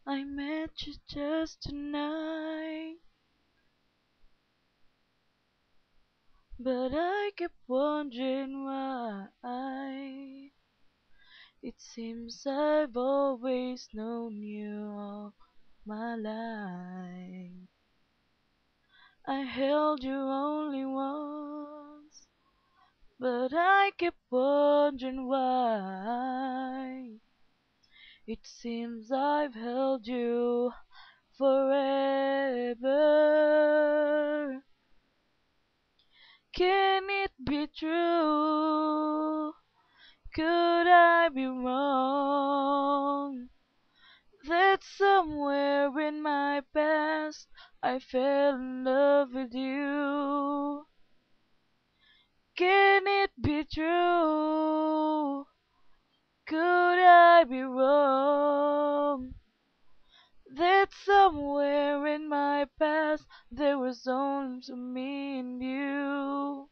I met you just tonight, but I kept wondering why. It seems I've always known you all my life. I held you only once, but I kept wondering why. It seems I've held you forever. Can it be true? Could I be wrong? That somewhere in my past I fell in love with you. Can it be true? Could I be wrong? That somewhere in my past there was only me and you.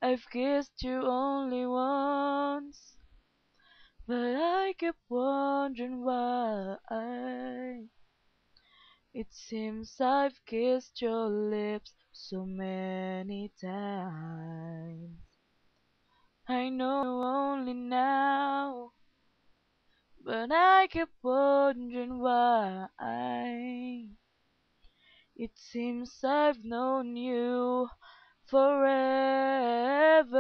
I've kissed you only once, but I kept wondering why. It seems I've kissed your lips so many times. I know only now, but I kept wondering why. It seems I've known you forever.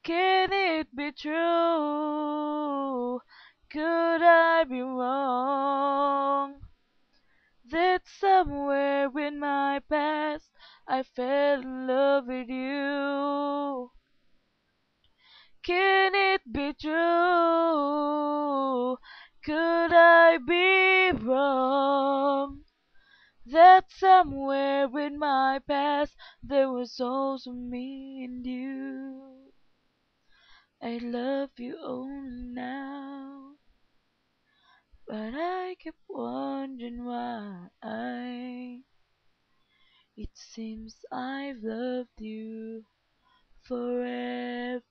Can it be true? Could I be wrong? That somewhere in my past I fell in love with you. Can it be true? Could I be wrong? That somewhere in my past there was also me and you. I love you only now, but I kept wondering why. It seems I've loved you forever.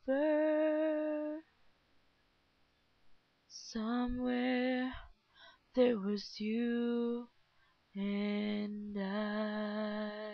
Somewhere there was you and I.